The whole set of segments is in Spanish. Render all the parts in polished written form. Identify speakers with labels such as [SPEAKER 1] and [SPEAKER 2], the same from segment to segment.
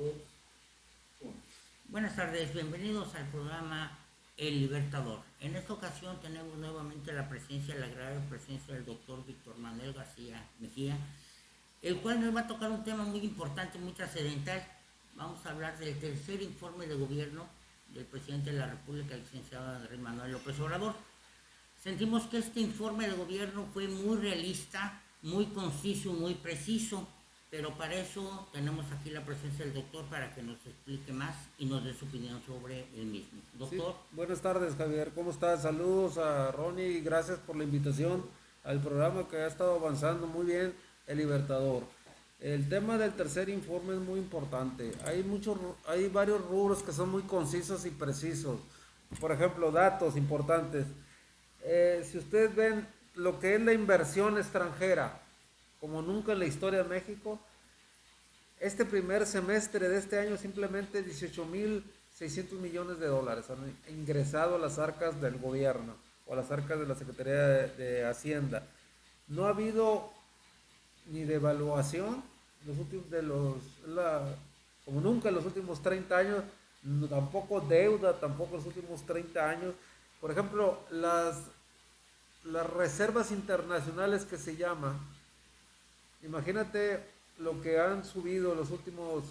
[SPEAKER 1] dos, uno. Buenas tardes, bienvenidos al programa El Libertador. En esta ocasión tenemos nuevamente la grave presencia del doctor Víctor Manuel García Mejía, el cual nos va a tocar un tema muy importante, muy trascendental. Vamos a hablar del tercer informe de gobierno del presidente de la República, el licenciado Andrés Manuel López Obrador. Sentimos que este informe de gobierno fue muy realista, muy conciso, muy preciso, pero para eso tenemos aquí la presencia del doctor para que nos explique más y nos dé su opinión sobre el mismo.
[SPEAKER 2] Sí,
[SPEAKER 1] Doctor.
[SPEAKER 2] buenas tardes, Javier. ¿Cómo estás? Saludos a Ronnie y gracias por la invitación al programa que ha estado avanzando muy bien, El Libertador. El tema del tercer informe es muy importante. Hay varios rubros que son muy concisos y precisos. Por ejemplo, datos importantes. Si ustedes ven lo que es la inversión extranjera, como nunca en la historia de México, este primer semestre de este año simplemente 18.600 millones de dólares han ingresado a las arcas del gobierno o a las arcas de la Secretaría de Hacienda. No ha habido ni devaluación los últimos como nunca en los últimos 30 años, tampoco deuda, tampoco en los últimos 30 años. Por ejemplo, las reservas internacionales que se llama, imagínate lo que han subido los últimos,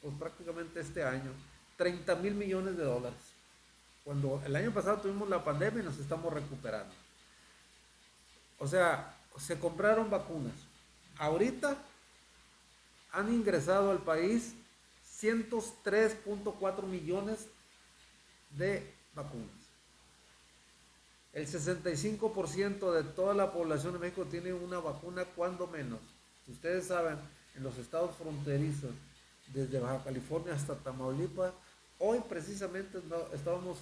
[SPEAKER 2] pues prácticamente este año, 30.000 millones de dólares. Cuando el año pasado tuvimos la pandemia y nos estamos recuperando. O sea, se compraron vacunas. Ahorita han ingresado al país 103.4 millones de vacunas. El 65% de toda la población de México tiene una vacuna, cuando menos. Si ustedes saben, en los estados fronterizos, desde Baja California hasta Tamaulipas, hoy precisamente estábamos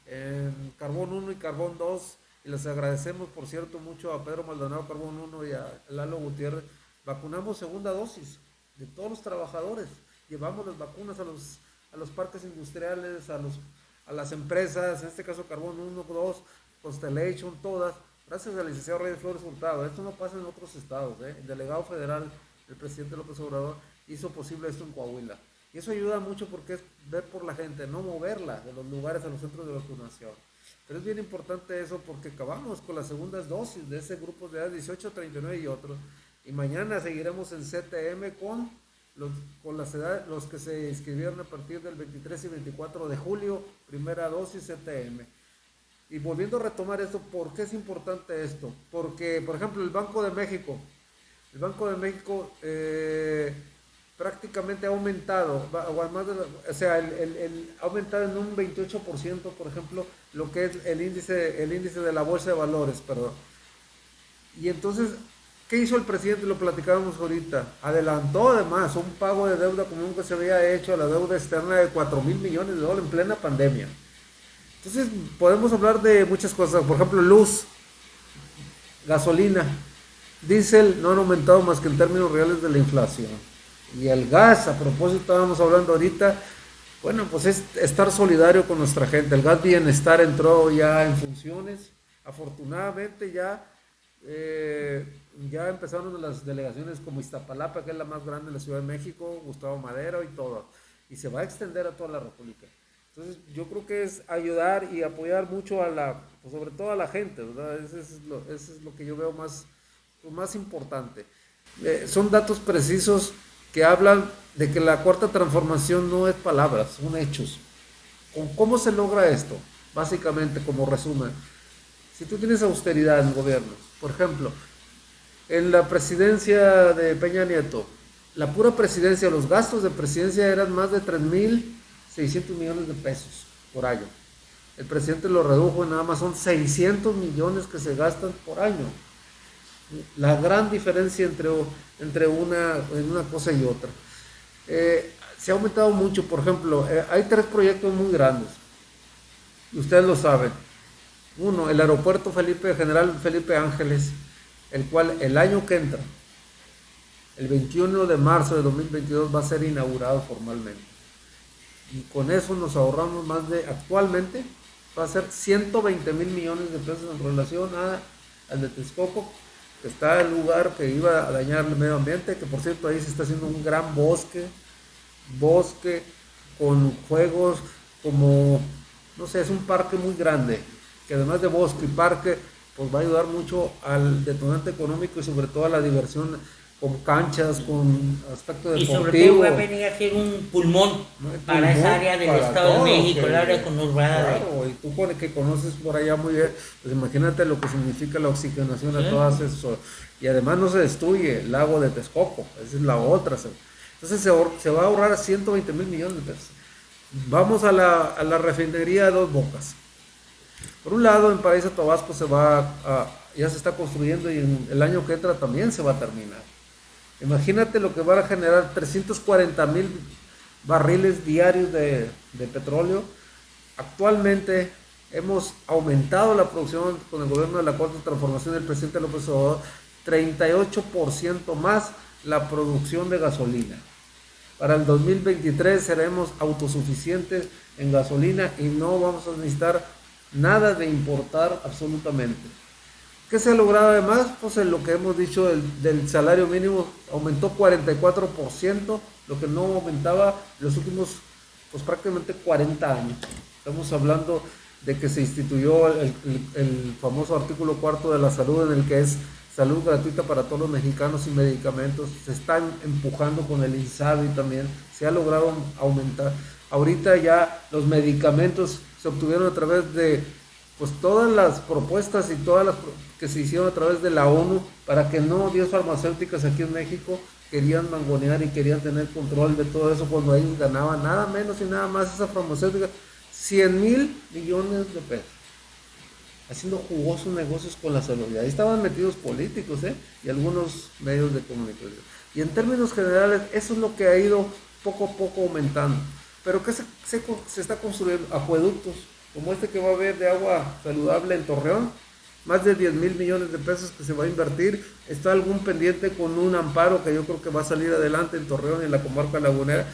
[SPEAKER 2] en Carbón 1 y Carbón 2, y les agradecemos, por cierto, mucho a Pedro Maldonado Carbón 1 y a Lalo Gutiérrez. Vacunamos segunda dosis de todos los trabajadores. Llevamos las vacunas a los parques industriales, a las empresas, en este caso Carbón 1, 2, Constellation, todas, gracias al licenciado Reyes Flores Hurtado. Esto no pasa en otros estados, ¿eh? El delegado federal, el presidente López Obrador, hizo posible esto en Coahuila. Y eso ayuda mucho porque es ver por la gente, no moverla de los lugares a los centros de vacunación. Pero es bien importante eso porque acabamos con las segundas dosis de ese grupo de edad 18, 39 y otros. Y mañana seguiremos en CTM con las edades, los que se inscribieron a partir del 23 y 24 de julio, primera dosis CTM. Y volviendo a retomar esto, ¿por qué es importante esto? Porque, por ejemplo, el Banco de México prácticamente ha aumentado, ha aumentado en un 28%, por ejemplo, lo que es el índice de la Bolsa de Valores, perdón. Y entonces, ¿qué hizo el presidente? Lo platicábamos ahorita. Adelantó además un pago de deuda como nunca se había hecho, a la deuda externa de 4.000 millones de dólares en plena pandemia. Entonces, podemos hablar de muchas cosas. Por ejemplo, luz, gasolina, diésel no han aumentado más que en términos reales de la inflación. Y el gas, a propósito, estábamos hablando ahorita, bueno, pues es estar solidario con nuestra gente. El gas bienestar entró ya en funciones. Afortunadamente ya empezaron las delegaciones como Iztapalapa, que es la más grande de la Ciudad de México, Gustavo Madero y todo. Y se va a extender a toda la República. Entonces yo creo que es ayudar y apoyar mucho pues sobre todo a la gente, ¿verdad? Eso es lo que yo veo más importante. Son datos precisos que hablan de que la cuarta transformación no es palabras, son hechos. ¿Cómo se logra esto? Básicamente, como resumen, si tú tienes austeridad en el gobierno, por ejemplo, en la presidencia de Peña Nieto, la pura presidencia, los gastos de presidencia eran más de 3.600 millones de pesos por año. El presidente lo redujo, nada más son 600 millones que se gastan por año. La gran diferencia entre una cosa y otra. Se ha aumentado mucho, por ejemplo, hay 3 proyectos muy grandes, y ustedes lo saben. Uno, el aeropuerto General Felipe Ángeles, el cual el año que entra, el 21 de marzo de 2022, va a ser inaugurado formalmente. Y con eso nos ahorramos actualmente, va a ser 120.000 millones de pesos en relación al de Texcoco, que está en el lugar que iba a dañar el medio ambiente, que por cierto ahí se está haciendo un gran bosque bosque, con juegos como, no sé, es un parque muy grande, que además de bosque y parque, pues va a ayudar mucho al detonante económico y sobre todo a la diversión con canchas, con aspecto
[SPEAKER 1] Y sobre todo va a
[SPEAKER 2] deportivo,
[SPEAKER 1] venir a ser un pulmón
[SPEAKER 2] ¿no? El
[SPEAKER 1] para esa
[SPEAKER 2] pulmón
[SPEAKER 1] área del
[SPEAKER 2] para
[SPEAKER 1] Estado de
[SPEAKER 2] todo,
[SPEAKER 1] México, el área conurbada de...
[SPEAKER 2] claro, y tú que conoces por allá muy bien, pues imagínate lo que significa la oxigenación a
[SPEAKER 1] ¿Sí?
[SPEAKER 2] todas eso. Y además no se destruye el lago de Texcoco, esa es la otra. Entonces se va a ahorrar 120 mil millones de pesos. Vamos a la refinería de Dos Bocas. Por un lado, en Paraíso Tabasco ya se está construyendo y en el año que entra también se va a terminar. Imagínate lo que van a generar 340 mil barriles diarios de petróleo. Actualmente hemos aumentado la producción con el gobierno de la Cuarta Transformación del presidente López Obrador, 38% más la producción de gasolina. Para el 2023 seremos autosuficientes en gasolina y no vamos a necesitar nada de importar absolutamente. ¿Qué se ha logrado además? Pues en lo que hemos dicho del salario mínimo aumentó 44%, lo que no aumentaba los últimos pues prácticamente 40 años. Estamos hablando de que se instituyó el famoso artículo cuarto de la salud en el que es salud gratuita para todos los mexicanos y medicamentos. Se están empujando con el INSABI también. Se ha logrado aumentar. Ahorita ya los medicamentos se obtuvieron a través de pues todas las propuestas y todas las que se hicieron a través de la ONU para que no 10 farmacéuticas aquí en México querían mangonear y querían tener control de todo eso cuando ellos ganaban nada menos y nada más esa farmacéutica 100 mil millones de pesos haciendo jugosos negocios con la salud. Y ahí estaban metidos políticos y algunos medios de comunicación. Y en términos generales, eso es lo que ha ido poco a poco aumentando. Pero ¿qué se está construyendo? Acueductos, como este que va a haber de agua saludable en Torreón, más de 10 mil millones de pesos que se va a invertir. Está algún pendiente con un amparo que yo creo que va a salir adelante en Torreón y en la comarca lagunera,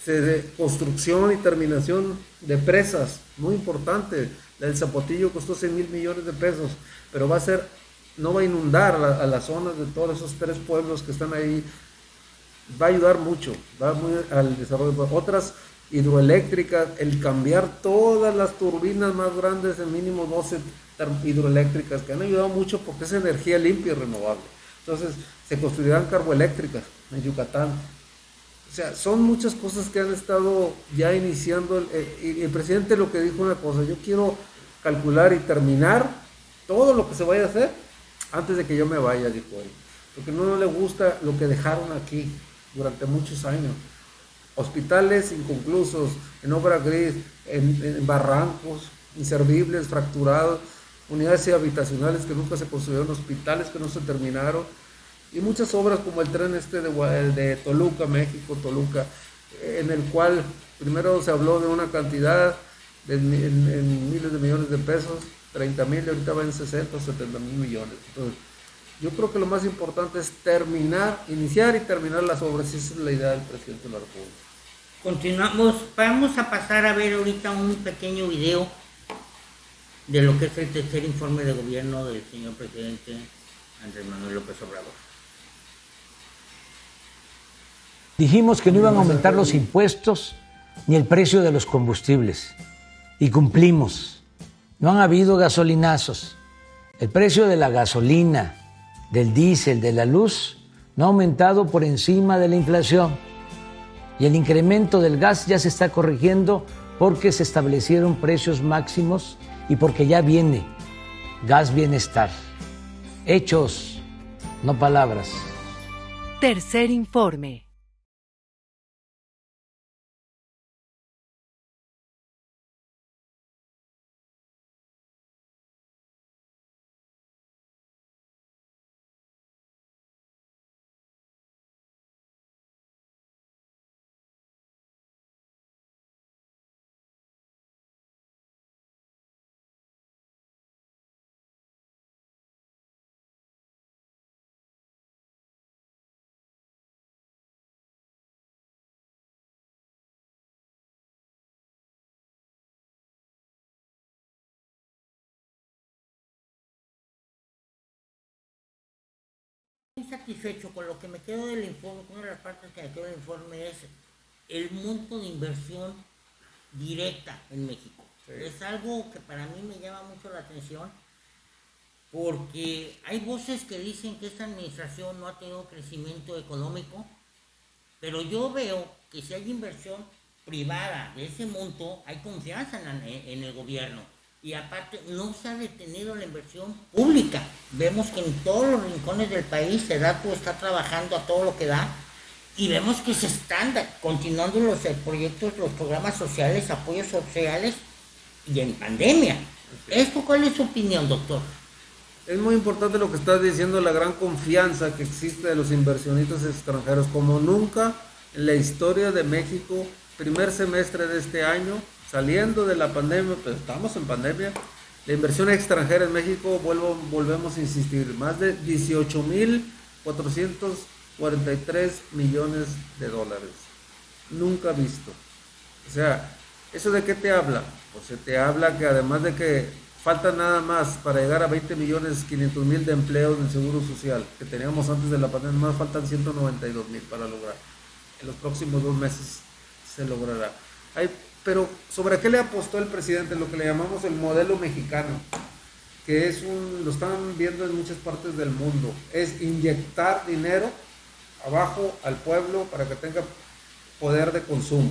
[SPEAKER 2] de construcción y terminación de presas, muy importante. El Zapotillo costó 100 mil millones de pesos, pero no va a inundar a las zonas de todos esos 3 pueblos que están ahí. Va a ayudar mucho, va muy al desarrollo. Otras hidroeléctricas, el cambiar todas las turbinas más grandes en mínimo 12 hidroeléctricas, que han ayudado mucho porque es energía limpia y renovable. Entonces, se construirán carboeléctricas en Yucatán. O sea, son muchas cosas que han estado ya iniciando. Y el presidente lo que dijo una cosa, yo quiero calcular y terminar todo lo que se vaya a hacer antes de que yo me vaya, dijo él. Porque no le gusta lo que dejaron aquí durante muchos años. Hospitales inconclusos, en obra gris, en barrancos, inservibles, fracturados, unidades habitacionales que nunca se construyeron, hospitales que no se terminaron y muchas obras como el tren de Toluca, México, Toluca, en el cual primero se habló de una cantidad en miles de millones de pesos, 30 mil, y ahorita va en 60 o 70 mil millones. Entonces, yo creo que lo más importante es iniciar y terminar las obras, y esa es la idea del presidente de la República.
[SPEAKER 1] Continuamos, vamos a pasar a ver ahorita un pequeño video de lo que es el tercer informe de gobierno del señor presidente Andrés Manuel López Obrador.
[SPEAKER 3] Dijimos que no iban a aumentar los impuestos ni el precio de los combustibles y cumplimos. No han habido gasolinazos. El precio de la gasolina, del diésel, de la luz no ha aumentado por encima de la inflación. Y el incremento del gas ya se está corrigiendo porque se establecieron precios máximos y porque ya viene gas bienestar. Hechos, no palabras.
[SPEAKER 4] Tercer informe.
[SPEAKER 1] Muy satisfecho con lo que me quedo del informe, una de las partes que me quedo del informe es el monto de inversión directa en México.
[SPEAKER 2] Sí.
[SPEAKER 1] Es algo que para mí me llama mucho la atención porque hay voces que dicen que esta administración no ha tenido crecimiento económico, pero yo veo que si hay inversión privada de ese monto, hay confianza en el gobierno. Y aparte, no se ha detenido la inversión pública. Vemos que en todos los rincones del país SEDATU está trabajando a todo lo que da. Y vemos que se están continuando los proyectos, los programas sociales, apoyos sociales y en pandemia. ¿Esto cuál es su opinión, doctor?
[SPEAKER 2] Es muy importante lo que estás diciendo, la gran confianza que existe de los inversionistas extranjeros, como nunca en la historia de México, primer semestre de este año, saliendo de la pandemia, pues estamos en pandemia, la inversión extranjera en México, volvemos a insistir, más de 18,443 millones de dólares, nunca visto. O sea, ¿eso de qué te habla? Pues se te habla que además de que falta nada más para llegar a 20,500,000 de empleos del Seguro Social que teníamos antes de la pandemia, más faltan 192,000 para lograr. En los próximos 2 meses se logrará. Pero ¿sobre qué le apostó el presidente? Lo que le llamamos el modelo mexicano, que lo están viendo en muchas partes del mundo, es inyectar dinero abajo al pueblo para que tenga poder de consumo,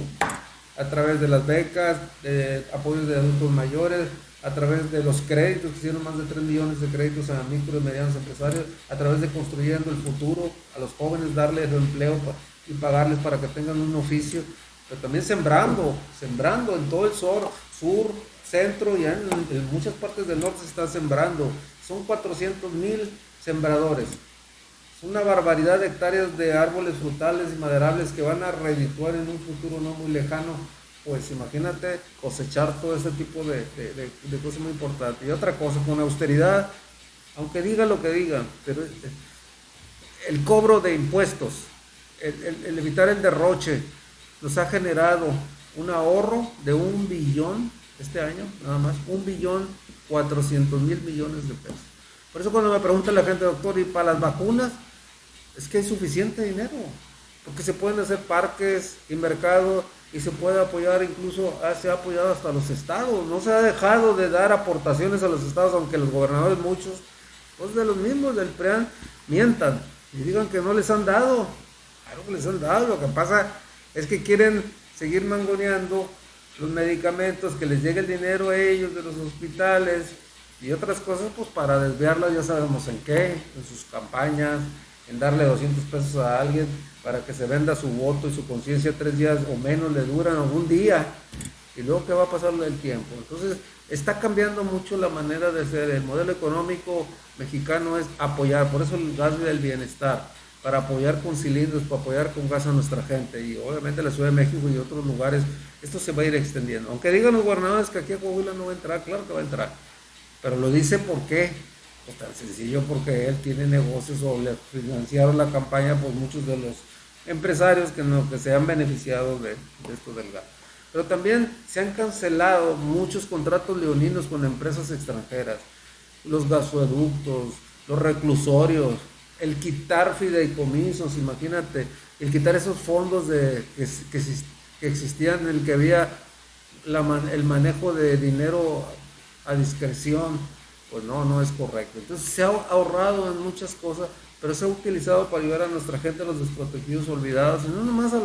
[SPEAKER 2] a través de las becas, de apoyos de adultos mayores, a través de los créditos, que hicieron más de 3 millones de créditos a micro y medianos empresarios, a través de construyendo el futuro, a los jóvenes darles empleo y pagarles para que tengan un oficio, pero también sembrando en todo el sur, centro y en muchas partes del norte se está sembrando. Son 400,000 sembradores. Es una barbaridad de hectáreas de árboles frutales y maderables que van a redituar en un futuro no muy lejano. Pues imagínate cosechar todo ese tipo de cosas muy importantes. Y otra cosa, con austeridad, aunque diga lo que digan, pero el cobro de impuestos, el evitar el derroche, nos ha generado un ahorro de 1 billón este año, nada más, 1,400,000 millones de pesos. Por eso cuando me pregunta la gente, doctor, ¿y para las vacunas? Es que hay suficiente dinero, porque se pueden hacer parques y mercados, y se puede apoyar, incluso se ha apoyado hasta los estados, no se ha dejado de dar aportaciones a los estados, aunque los gobernadores muchos, pues de los mismos del PRIAN, mientan y digan que no les han dado. Claro que les han dado, lo que pasa es que quieren seguir mangoneando los medicamentos, que les llegue el dinero a ellos de los hospitales y otras cosas, pues para desviarlas, ya sabemos en qué, en sus campañas, en darle 200 pesos a alguien para que se venda su voto y su conciencia 3 días o menos le duran, o un día, y luego qué va a pasar el tiempo. Entonces está cambiando mucho la manera de ser. El modelo económico mexicano es apoyar, por eso el gas del bienestar, para apoyar con cilindros, para apoyar con gas a nuestra gente, y obviamente la Ciudad de México y otros lugares, esto se va a ir extendiendo. Aunque digan los gobernadores que aquí a Coahuila no va a entrar, claro que va a entrar, pero lo dice ¿por qué? Pues tan sencillo, porque él tiene negocios o le financiaron la campaña por muchos de los empresarios que se han beneficiado de esto del gas. Pero también se han cancelado muchos contratos leoninos con empresas extranjeras, los gasoductos, los reclusorios, el quitar fideicomisos, imagínate, el quitar esos fondos que existían, en el que había el manejo de dinero a discreción, pues no es correcto. Entonces se ha ahorrado en muchas cosas, pero se ha utilizado para ayudar a nuestra gente, a los desprotegidos, olvidados, y no nomás a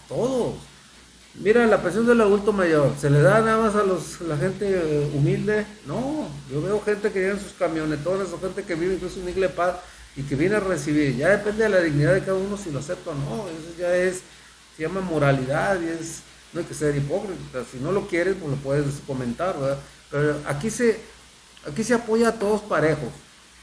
[SPEAKER 2] todos. Mira, la pensión del adulto mayor, ¿se le da nada más a la gente humilde? No, yo veo gente que llega en sus camionetones, o gente que vive incluso en Iglesia Paz y que viene a recibir. Ya depende de la dignidad de cada uno si lo acepta o no. Eso ya se llama moralidad, y no hay que ser hipócrita. Si no lo quieres, pues lo puedes comentar, ¿verdad? Pero aquí se apoya a todos parejos.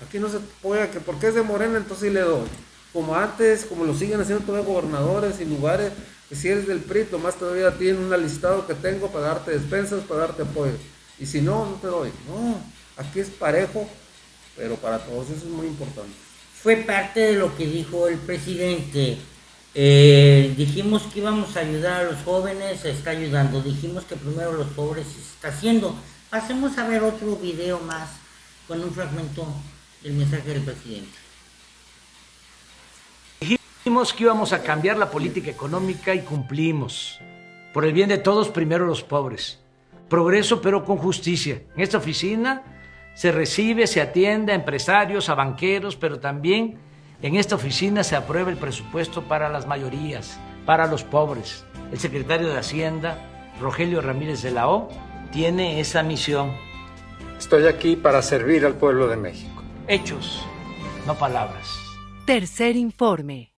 [SPEAKER 2] Aquí no se apoya que porque es de Morena entonces sí le doy. Como antes, como lo siguen haciendo todos los gobernadores y lugares, que si eres del PRI, más te doy a ti en un listado que tengo para darte despensas, para darte apoyo. Y si no, no te doy. No, aquí es parejo, pero para todos, eso es muy importante.
[SPEAKER 1] Fue parte de lo que dijo el presidente. Dijimos que íbamos a ayudar a los jóvenes, se está ayudando. Dijimos que primero los pobres se está haciendo. Pasemos a ver otro video más con un fragmento del mensaje del presidente.
[SPEAKER 3] Dijimos que íbamos a cambiar la política económica y cumplimos. Por el bien de todos, primero los pobres. Progreso, pero con justicia. En esta oficina se recibe, se atiende a empresarios, a banqueros, pero también en esta oficina se aprueba el presupuesto para las mayorías, para los pobres. El secretario de Hacienda, Rogelio Ramírez de la O, tiene esa misión.
[SPEAKER 5] Estoy aquí para servir al pueblo de México.
[SPEAKER 3] Hechos, no palabras.
[SPEAKER 4] Tercer informe.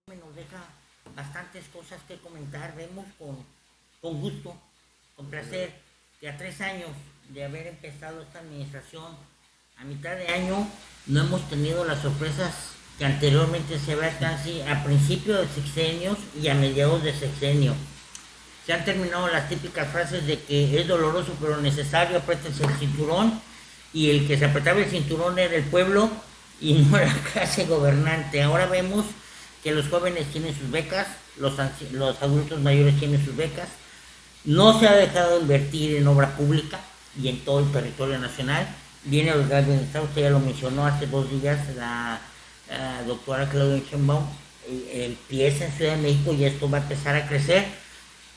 [SPEAKER 1] Nos deja bastantes cosas que comentar. Vemos con gusto, con placer, que a 3 años de haber empezado esta administración, a mitad de año no hemos tenido las sorpresas que anteriormente se veía casi a principio de sexenios y a mediados de sexenio. Se han terminado las típicas frases de que es doloroso pero necesario, apriétense el cinturón, y el que se apretaba el cinturón era el pueblo y no la clase gobernante. Ahora vemos que los jóvenes tienen sus becas, los adultos mayores tienen sus becas, no se ha dejado de invertir en obra pública y en todo el territorio nacional. Viene el lugar de bienestar, usted ya lo mencionó hace 2 días, la doctora Claudia Sheinbaum, empieza en Ciudad de México y esto va a empezar a crecer.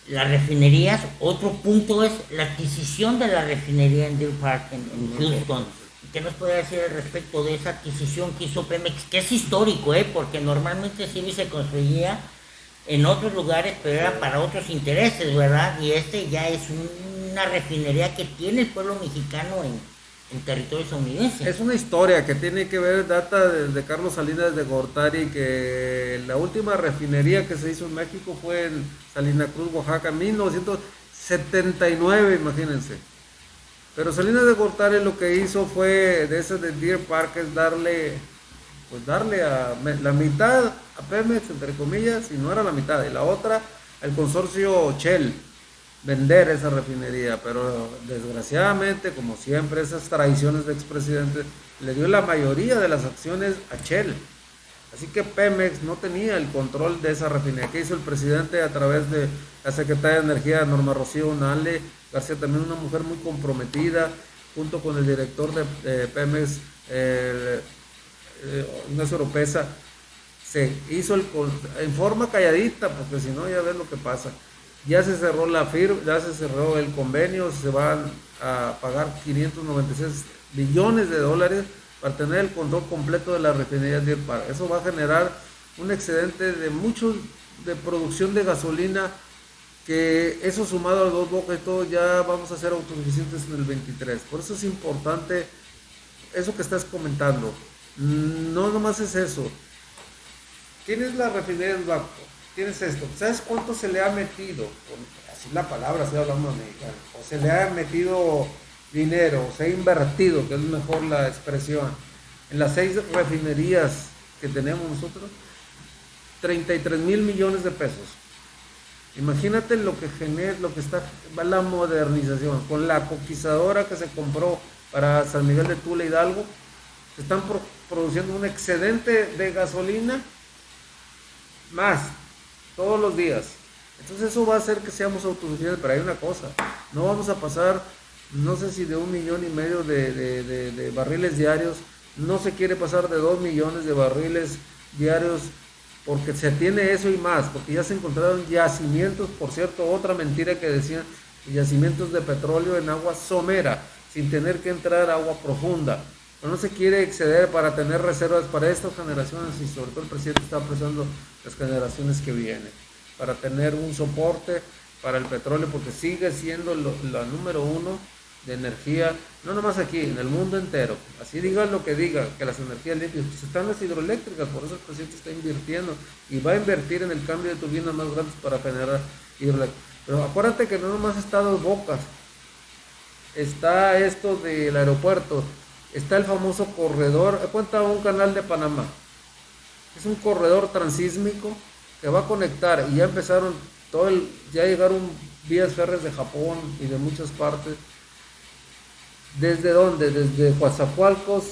[SPEAKER 1] Las refinerías, otro punto es la adquisición de la refinería en Deer Park, en Houston. ¿Qué nos puede decir al respecto de esa adquisición que hizo Pemex? Que es histórico, porque normalmente sí se construía en otros lugares, pero era para otros intereses, ¿verdad? Y ya es una refinería que tiene el pueblo mexicano en territorio estadounidense.
[SPEAKER 2] Es una historia que tiene que ver, data de Carlos Salinas de Gortari, que la última refinería que se hizo en México fue en Salina Cruz, Oaxaca, en 1979, imagínense. Pero Salinas de Gortari lo que hizo fue, de ese de Deer Park, es darle a la mitad a Pemex, entre comillas, y no era la mitad, y la otra al consorcio Shell, vender esa refinería. Pero desgraciadamente, como siempre, esas traiciones de expresidentes, le dio la mayoría de las acciones a Shell. Así que Pemex no tenía el control de esa refinería. ¿Qué hizo el presidente a través de la secretaria de Energía, Norma Rocío Unale García, también una mujer muy comprometida, junto con el director de Pemex, Ignacio Oropesa? Se hizo en forma calladita, porque si no ya ves lo que pasa. Ya se cerró ya se cerró el convenio, se van a pagar 596 billones de dólares para tener el control completo de la refinería de Deer Park. Eso va a generar un excedente de producción de gasolina, que eso sumado a los Dos Bocas y todo, ya vamos a ser autosuficientes en el 23. Por eso es importante eso que estás comentando. No nomás es eso. Tienes la refinería del Baco, tienes esto. ¿Sabes cuánto se le ha metido? Así la palabra, si hablamos mexicano. O se le ha metido dinero, se ha invertido, que es mejor la expresión, en las 6 refinerías que tenemos nosotros. 33,000 millones de pesos. Imagínate lo que genera, va la modernización, con la coquizadora que se compró para San Miguel de Tula, Hidalgo, se están produciendo un excedente de gasolina más todos los días. Entonces eso va a hacer que seamos autosuficientes. Pero hay una cosa, no vamos a pasar, no sé si de 1,5 millones de barriles diarios, no se quiere pasar de 2 millones de barriles diarios, porque se tiene eso y más, porque ya se encontraron yacimientos. Por cierto, otra mentira que decían, yacimientos de petróleo en agua somera, sin tener que entrar a agua profunda. Pero no se quiere exceder para tener reservas para estas generaciones, y sobre todo el presidente está apreciando las generaciones que vienen, para tener un soporte para el petróleo, porque sigue siendo la número 1 de energía, no nomás aquí, en el mundo entero. Así digan lo que digan, que las energías limpias, pues están las hidroeléctricas, por eso el presidente está invirtiendo y va a invertir en el cambio de turbinas más grandes para generar hidroeléctricas. Pero acuérdate que no nomás está Dos Bocas, está esto del aeropuerto, está el famoso corredor, cuenta un canal de Panamá, es un corredor transísmico que va a conectar y ya empezaron ya llegaron vías férreas de Japón y de muchas partes. ¿Desde dónde? Desde Coatzacoalcos,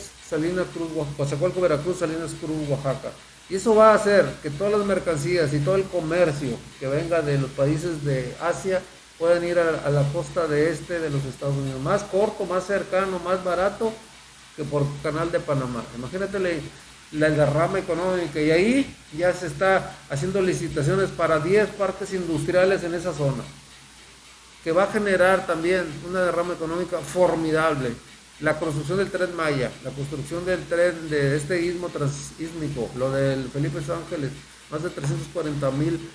[SPEAKER 2] Coatzacoalcos, Veracruz, Salinas Cruz, Oaxaca. Y eso va a hacer que todas las mercancías y todo el comercio que venga de los países de Asia puedan ir a la costa de los Estados Unidos. Más corto, más cercano, más barato que por Canal de Panamá. Imagínate la derrama económica, y ahí ya se está haciendo licitaciones para 10 parques industriales en esa zona, que va a generar también una derrama económica formidable. La construcción del Tren Maya, la construcción del tren de este istmo transísmico, lo del Felipe Ángeles, más de 340,000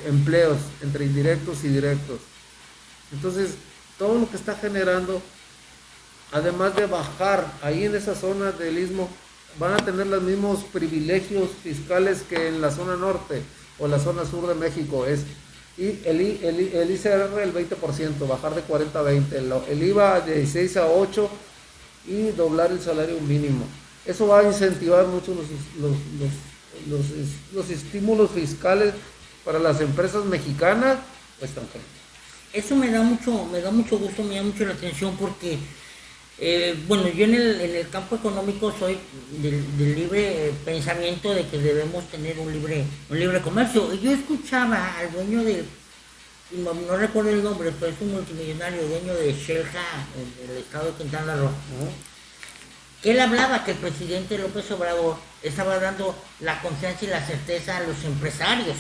[SPEAKER 2] empleos entre indirectos y directos. Entonces, todo lo que está generando, además de bajar ahí en esa zona del istmo, van a tener los mismos privilegios fiscales que en la zona norte o la zona sur de México. Y el ICR el 20%, bajar de 40 a 20, el IVA de 16 a 8 y doblar el salario mínimo. Eso va a incentivar mucho los estímulos fiscales para las empresas mexicanas o extranjeras.
[SPEAKER 1] Eso me da mucho gusto, me llama mucho la atención porque bueno, yo en el campo económico soy del libre pensamiento de que debemos tener un libre comercio. Yo escuchaba al dueño no recuerdo el nombre, pero es un multimillonario, dueño de Xel-Há, en el estado de Quintana Roo, que él hablaba que el presidente López Obrador estaba dando la confianza y la certeza a los empresarios,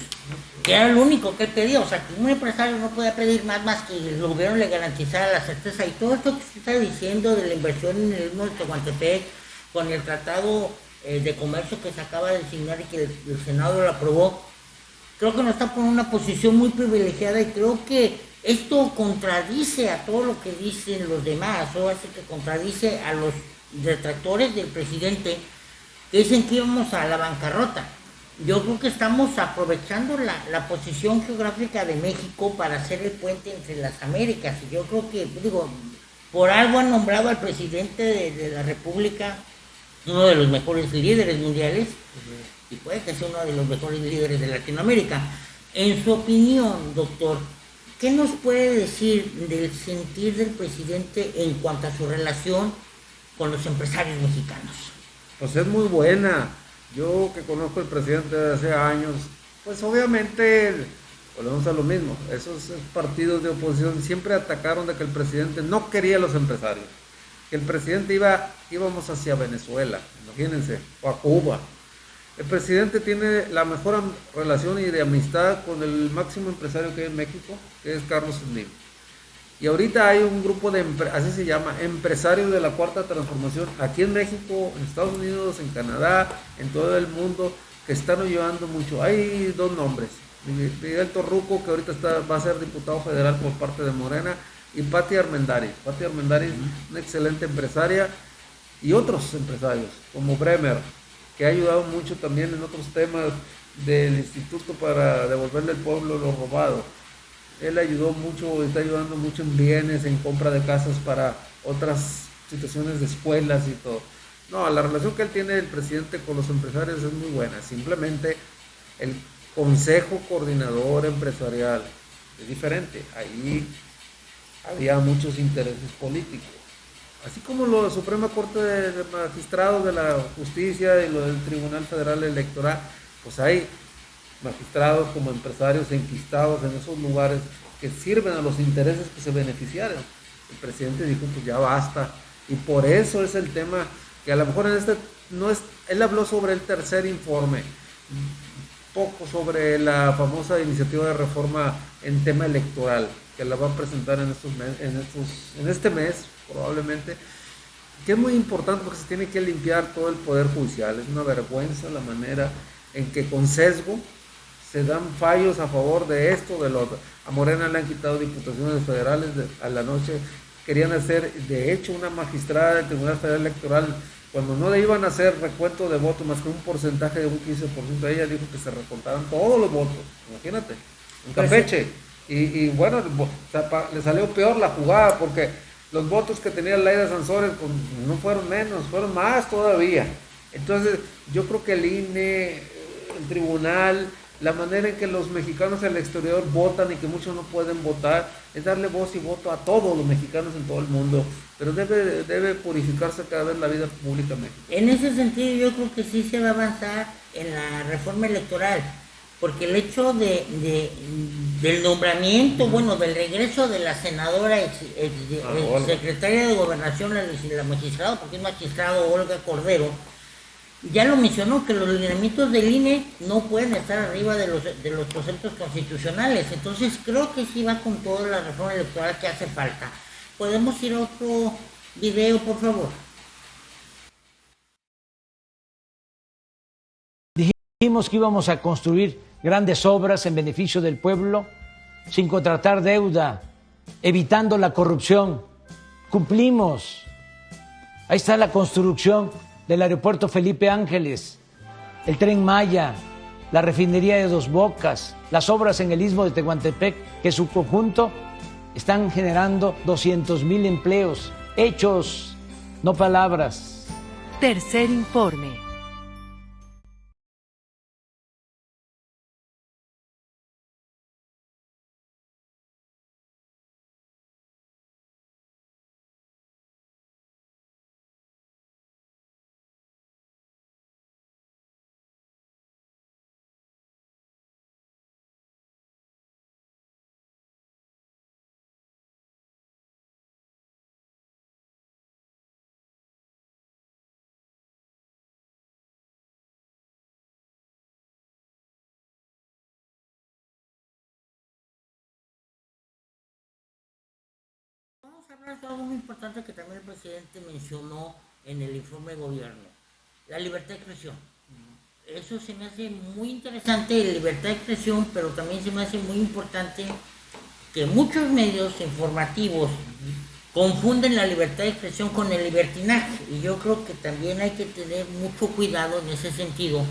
[SPEAKER 1] que era lo único que él pedía. O sea, que un empresario no podía pedir más que el gobierno le garantizara la certeza. Y todo esto que se está diciendo de la inversión en el istmo de Tehuantepec, con el tratado de comercio que se acaba de signar y que el Senado lo aprobó, creo que nos está poniendo una posición muy privilegiada, y creo que esto contradice a todo lo que dicen los demás, o así que contradice a los detractores del presidente que dicen que íbamos a la bancarrota. Yo creo que estamos aprovechando la posición geográfica de México para hacer el puente entre las Américas, y yo creo que, por algo han nombrado al presidente de la República uno de los mejores líderes mundiales, y puede que sea uno de los mejores líderes de Latinoamérica. En su opinión, doctor, ¿qué nos puede decir del sentir del presidente en cuanto a su relación con los empresarios mexicanos?
[SPEAKER 2] Pues es muy buena. Yo que conozco al presidente desde hace años, pues obviamente volvemos a lo mismo. Esos partidos de oposición siempre atacaron de que el presidente no quería a los empresarios, que el presidente íbamos hacia Venezuela, imagínense, o a Cuba. El presidente tiene la mejor relación y de amistad con el máximo empresario que hay en México, que es Carlos Slim. Y ahorita hay un grupo así se llama, empresarios de la Cuarta Transformación, aquí en México, en Estados Unidos, en Canadá, en todo el mundo, que están ayudando mucho. Hay dos nombres, Miguel Torruco, que ahorita va a ser diputado federal por parte de Morena, y Pati Armendáriz. Pati Armendáriz, una excelente empresaria, y otros empresarios, como Bremer, que ha ayudado mucho también en otros temas del instituto para devolverle al pueblo lo robado. Él ayudó mucho, está ayudando mucho en bienes, en compra de casas para otras situaciones de escuelas y todo. No, la relación que él tiene el presidente con los empresarios es muy buena. Simplemente el Consejo Coordinador Empresarial es diferente. Ahí había muchos intereses políticos. Así como la Suprema Corte de Magistrados de la Justicia y lo del Tribunal Federal Electoral, pues hay magistrados como empresarios enquistados en esos lugares que sirven a los intereses que se beneficiaron. El presidente dijo, pues ya basta, y por eso es el tema que a lo mejor él habló sobre el tercer informe, poco sobre la famosa iniciativa de reforma en tema electoral, que la va a presentar en este mes probablemente, que es muy importante porque se tiene que limpiar todo el poder judicial. Es una vergüenza la manera en que con sesgo se dan fallos a favor de esto, de lo otro. A Morena le han quitado diputaciones federales a la noche querían hacer, de hecho, una magistrada del Tribunal Federal Electoral, cuando no le iban a hacer recuento de votos más que un porcentaje de un 15%, ella dijo que se recontaran todos los votos, imagínate, en Campeche. Y bueno, le salió peor la jugada, porque los votos que tenía Laida Sansores no fueron menos, fueron más todavía. Entonces, yo creo que el INE, el tribunal, la manera en que los mexicanos en el exterior votan y que muchos no pueden votar, es darle voz y voto a todos los mexicanos en todo el mundo, pero debe purificarse cada vez la vida pública en México.
[SPEAKER 1] En ese sentido yo creo que sí se va a avanzar en la reforma electoral, porque el hecho del nombramiento, bueno, del regreso de la senadora secretaria de Gobernación, la magistrada, porque es magistrado Olga Cordero, ya lo mencionó, que los lineamientos del INE no pueden estar arriba de los conceptos constitucionales. Entonces creo que sí va con toda la reforma electoral que hace falta. ¿Podemos ir a otro video, por favor?
[SPEAKER 3] Dijimos que íbamos a construir grandes obras en beneficio del pueblo, sin contratar deuda, evitando la corrupción. Cumplimos. Ahí está la construcción del aeropuerto Felipe Ángeles, el Tren Maya, la refinería de Dos Bocas, las obras en el Istmo de Tehuantepec, que su conjunto están generando 200,000 empleos, hechos, no palabras.
[SPEAKER 4] Tercer informe.
[SPEAKER 1] Vamos a hablar de algo muy importante que también el presidente mencionó en el informe de gobierno, la libertad de expresión. Eso se me hace muy interesante, la libertad de expresión, pero también se me hace muy importante que muchos medios informativos confunden la libertad de expresión con el libertinaje, y yo creo que también hay que tener mucho cuidado en ese sentido,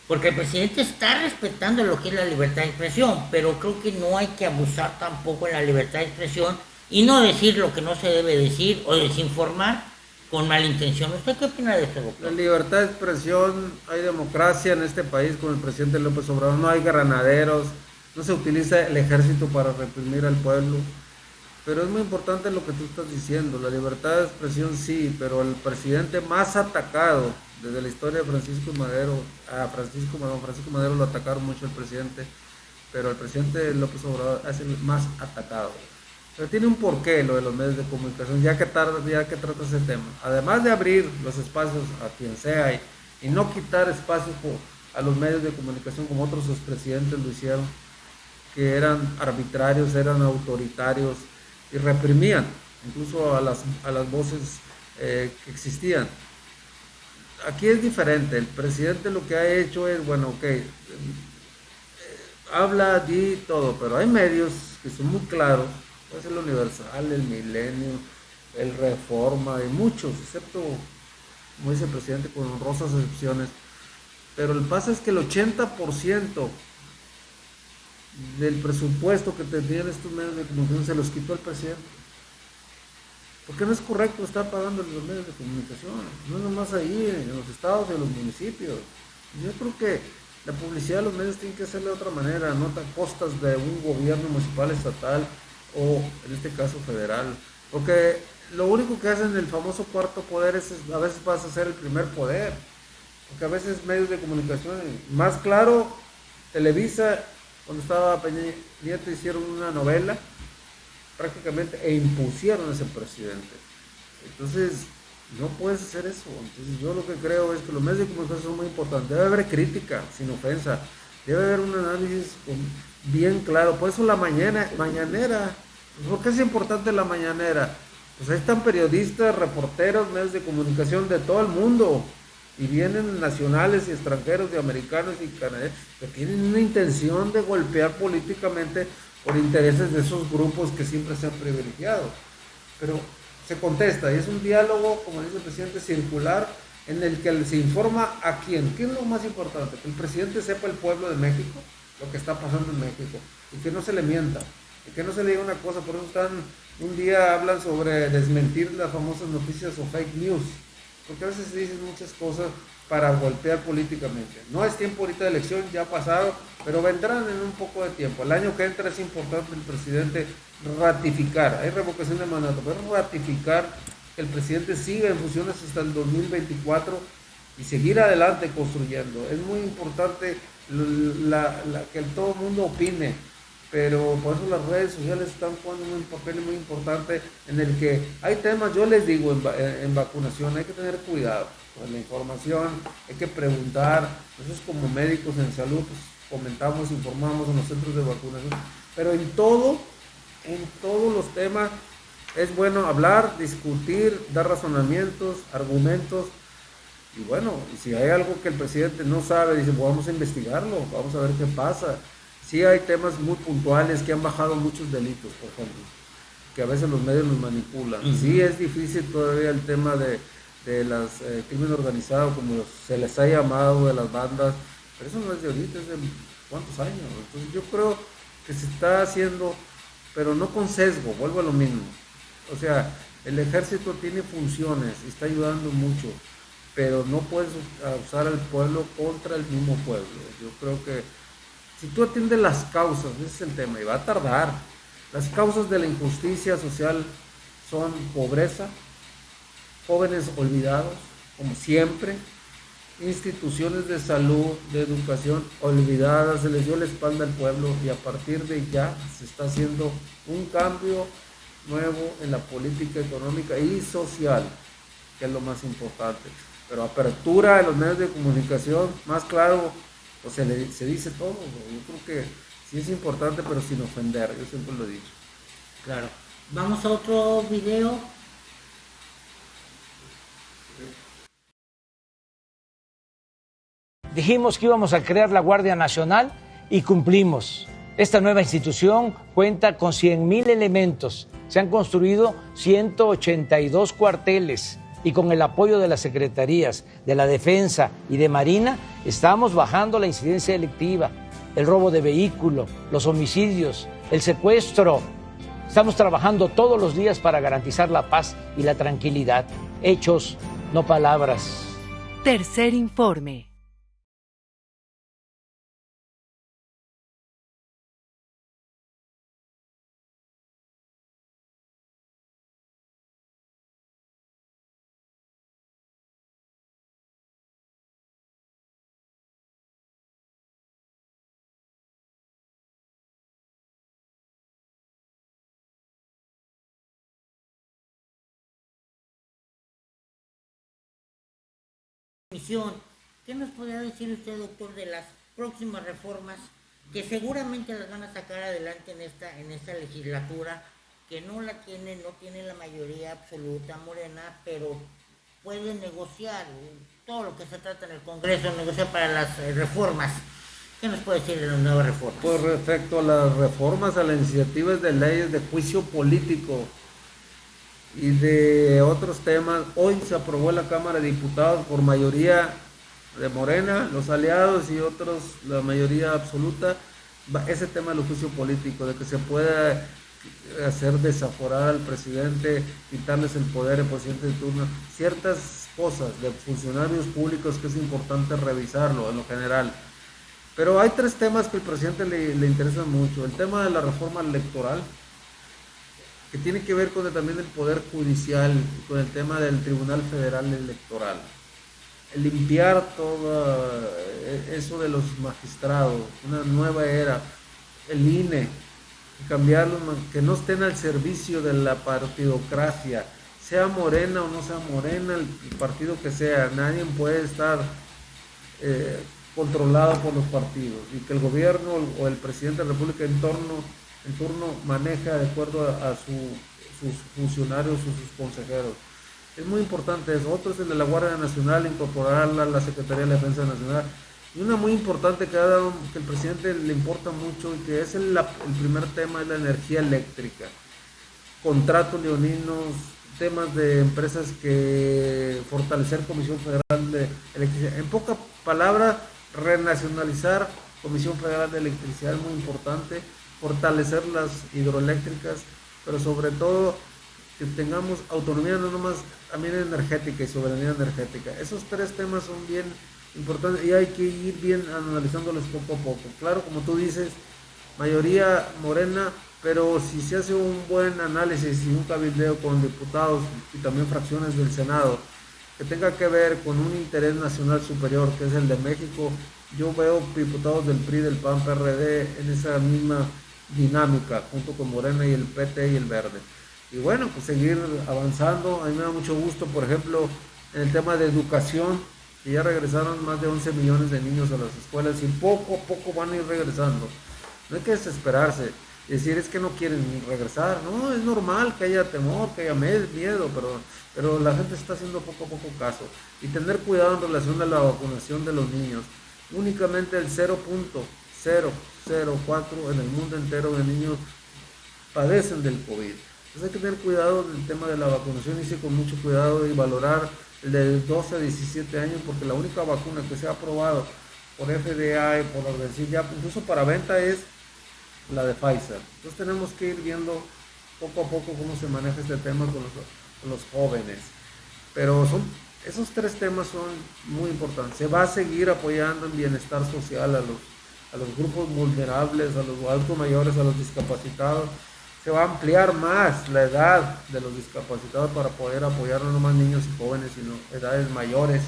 [SPEAKER 1] porque el presidente está respetando lo que es la libertad de expresión, pero creo que no hay que abusar tampoco en la libertad de expresión y no decir lo que no se debe decir o desinformar con mala intención. ¿Usted qué opina de esto, doctor?
[SPEAKER 2] La libertad de expresión, hay democracia en este país con el presidente López Obrador, no hay granaderos, no se utiliza el ejército para reprimir al pueblo, pero es muy importante lo que tú estás diciendo, la libertad de expresión sí, pero el presidente más atacado desde la historia de Francisco Madero, Francisco Madero lo atacaron mucho el presidente, pero el presidente López Obrador es el más atacado. Pero tiene un porqué lo de los medios de comunicación, ya que trata ese tema. Además de abrir los espacios a quien sea y no quitar espacios a los medios de comunicación como otros expresidentes lo hicieron, que eran arbitrarios, eran autoritarios y reprimían incluso a las voces que existían. Aquí es diferente, el presidente lo que ha hecho es, bueno, ok, habla, di todo, pero hay medios que son muy claros, puede ser el Universal, el Milenio, el Reforma, y muchos, excepto, como dice el presidente, con honrosas excepciones, pero el pasa es que el 80% del presupuesto que tenían estos medios de comunicación se los quitó el presidente. Porque no es correcto estar pagando los medios de comunicación, no es nomás ahí, en los estados y en los municipios. Yo creo que la publicidad de los medios tiene que hacerla de otra manera, no a costas de un gobierno municipal, estatal o en este caso federal. Porque lo único que hacen el famoso cuarto poder es a veces pasa a ser el primer poder. Porque a veces medios de comunicación, más claro, Televisa, cuando estaba Peña Nieto, hicieron una novela prácticamente e impusieron a ese presidente. Entonces no puedes hacer eso. Entonces yo lo que creo es que los medios de comunicación son muy importantes. Debe haber crítica sin ofensa, debe haber un análisis bien claro. Por eso la mañanera, ¿por qué es importante la mañanera? Pues ahí están periodistas, reporteros, medios de comunicación de todo el mundo, y vienen nacionales y extranjeros, de americanos y canadienses, que tienen una intención de golpear políticamente por intereses de esos grupos que siempre se han privilegiado. pero se contesta y es un diálogo, como dice el presidente, circular, en el que se informa a quién. ¿Qué es lo más importante? Que el presidente sepa el pueblo de México, lo que está pasando en México, y que no se le mienta, y que no se le diga una cosa. Por eso un día hablan sobre desmentir las famosas noticias o fake news, porque a veces se dicen muchas cosas para golpear políticamente. No es tiempo ahorita de elección, ya pasaron, pero vendrán en un poco de tiempo. El año que entra es importante el presidente ratificar, hay revocación de mandato, pero ratificar que el presidente siga en funciones hasta el 2024 y seguir adelante construyendo. Es muy importante que todo el mundo opine, pero por eso las redes sociales están jugando un papel muy importante en el que hay temas. Yo les digo, en vacunación hay que tener cuidado con la información, hay que preguntar. Nosotros como médicos en salud pues, comentamos, informamos en los centros de vacunación, pero en todos los temas es bueno hablar, discutir, dar razonamientos, argumentos. Y bueno, si hay algo que el presidente no sabe, dice, pues vamos a investigarlo, vamos a ver qué pasa. Sí hay temas muy puntuales que han bajado muchos delitos, por ejemplo, que a veces los medios los manipulan. Sí es difícil todavía el tema de las crimen organizado, como se les ha llamado, de las bandas, pero eso no es de ahorita, es de cuántos años. Entonces yo creo que se está haciendo, pero no con sesgo, vuelvo a lo mismo. O sea, el ejército tiene funciones y está ayudando mucho, pero no puedes usar al pueblo contra el mismo pueblo. Yo creo que si tú atiendes las causas, ese es el tema, y va a tardar. Las causas de la injusticia social son pobreza, jóvenes olvidados, como siempre, instituciones de salud, de educación olvidadas, se les dio la espalda al pueblo y a partir de ya se está haciendo un cambio nuevo en la política económica y social, que es lo más importante. Pero apertura de los medios de comunicación, más claro, pues se dice todo. Yo creo que sí es importante, pero sin ofender, yo siempre lo he dicho.
[SPEAKER 1] Claro. Vamos a otro video.
[SPEAKER 3] Dijimos que íbamos a crear la Guardia Nacional y cumplimos. Esta nueva institución cuenta con 100,000 elementos. Se han construido 182 cuarteles y con el apoyo de las secretarías de la Defensa y de Marina estamos bajando la incidencia delictiva, el robo de vehículo, los homicidios, el secuestro. Estamos trabajando todos los días para garantizar la paz y la tranquilidad. Hechos, no palabras.
[SPEAKER 4] Tercer informe.
[SPEAKER 1] ¿Qué nos podría decir usted, doctor, de las próximas reformas que seguramente las van a sacar adelante en esta legislatura, que no tiene la mayoría absoluta Morena, pero puede negociar todo lo que se trata en el Congreso, negociar para las reformas? ¿Qué nos puede decir de las nuevas reformas?
[SPEAKER 2] Pues respecto a las reformas, a las iniciativas de leyes de juicio político y de otros temas, hoy se aprobó en la Cámara de Diputados por mayoría de Morena, los aliados y otros, la mayoría absoluta, ese tema de los juicios políticos, de que se pueda hacer desaforar al presidente, quitarles el poder al presidente de turno, ciertas cosas de funcionarios públicos que es importante revisarlo en lo general. Pero hay tres temas que al presidente le interesan mucho. El tema de la reforma electoral, que tiene que ver con también el Poder Judicial, con el tema del Tribunal Federal Electoral. El limpiar todo eso de los magistrados, una nueva era, el INE, cambiarlos, que no estén al servicio de la partidocracia, sea Morena o no sea Morena, el partido que sea, nadie puede estar controlado por los partidos, y que el gobierno o el presidente de la República en turno maneja de acuerdo a sus funcionarios o sus consejeros. Es muy importante eso. Otro es el de la Guardia Nacional, incorporarla a la Secretaría de la Defensa Nacional. Y una muy importante que el presidente le importa mucho y que es el primer tema, es la energía eléctrica. contratos leoninos, temas de empresas que fortalecer Comisión Federal de Electricidad. En pocas palabras, renacionalizar Comisión Federal de Electricidad es muy importante, fortalecer las hidroeléctricas, pero sobre todo que tengamos autonomía no nomás también energética y soberanía energética. Esos tres temas son bien importantes y hay que ir bien analizándolos poco a poco. Claro, como tú dices, mayoría Morena, pero si se hace un buen análisis y un cabildeo con diputados y también fracciones del Senado que tenga que ver con un interés nacional superior, que es el de México, yo veo diputados del PRI, del PAN, PRD en esa misma dinámica, junto con Morena y el PT y el Verde. Y bueno, pues seguir avanzando. A mí me da mucho gusto, por ejemplo, en el tema de educación, que ya regresaron más de 11 millones de niños a las escuelas y poco a poco van a ir regresando. No hay que desesperarse y decir es que no quieren regresar. No, es normal que haya temor, que haya miedo, pero la gente está haciendo poco a poco caso. Y tener cuidado en relación a la vacunación de los niños. Únicamente el 0.004 en el mundo entero de niños padecen del COVID. Entonces hay que tener cuidado en el tema de la vacunación, y sí, con mucho cuidado, y valorar el de 12 a 17 años, porque la única vacuna que se ha aprobado por FDA y por la organización ya incluso para venta es la de Pfizer. Entonces tenemos que ir viendo poco a poco cómo se maneja este tema con los jóvenes. Pero esos tres temas son muy importantes. Se va a seguir apoyando en bienestar social a los grupos vulnerables, a los adultos mayores, a los discapacitados. Se va a ampliar más la edad de los discapacitados para poder apoyar no más niños y jóvenes, sino edades mayores,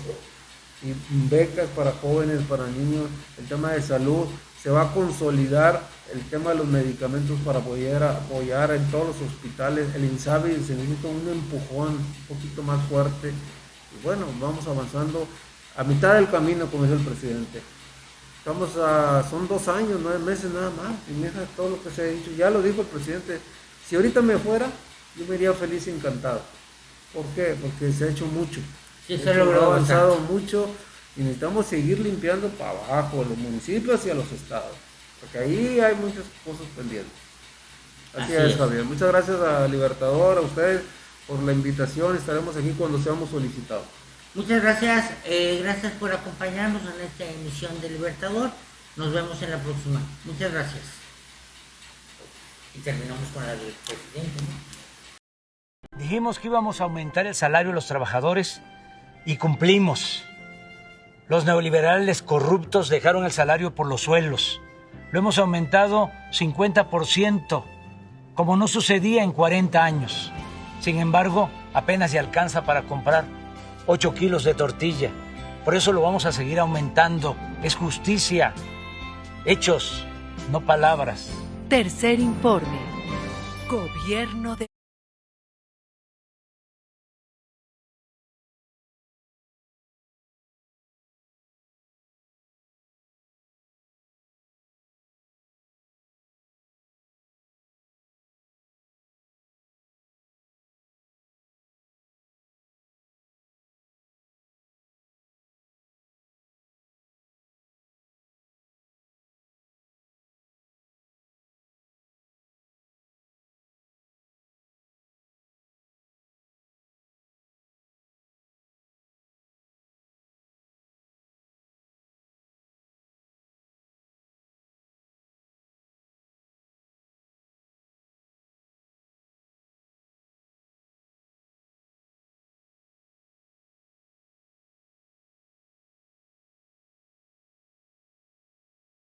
[SPEAKER 2] y becas para jóvenes, para niños. El tema de salud, se va a consolidar el tema de los medicamentos para poder apoyar en todos los hospitales. El INSABI se necesita un empujón un poquito más fuerte, y bueno, vamos avanzando a mitad del camino, como dice el presidente. Son 2 años, 9 meses nada más, y mira todo lo que se ha dicho. Ya lo dijo el presidente, si ahorita me fuera, yo me iría feliz y encantado. ¿Por qué? Porque se ha hecho mucho.
[SPEAKER 1] Sí,
[SPEAKER 2] se ha avanzado mucho, y necesitamos seguir limpiando para abajo, a los municipios y a los estados, porque ahí hay muchas cosas pendientes. Así es, Javier. Muchas gracias a Libertador, a ustedes por la invitación. Estaremos aquí cuando seamos solicitados.
[SPEAKER 1] Muchas gracias, gracias por acompañarnos en esta emisión de Libertador. Nos vemos en la próxima. Muchas gracias. Y terminamos con la del presidente, ¿no?
[SPEAKER 3] Dijimos que íbamos a aumentar el salario de los trabajadores y cumplimos. Los neoliberales corruptos dejaron el salario por los suelos. Lo hemos aumentado 50%, como no sucedía en 40 años. Sin embargo, apenas se alcanza para comprar 8 kilos de tortilla. Por eso lo vamos a seguir aumentando. Es justicia. Hechos, no palabras.
[SPEAKER 4] Tercer informe. Gobierno de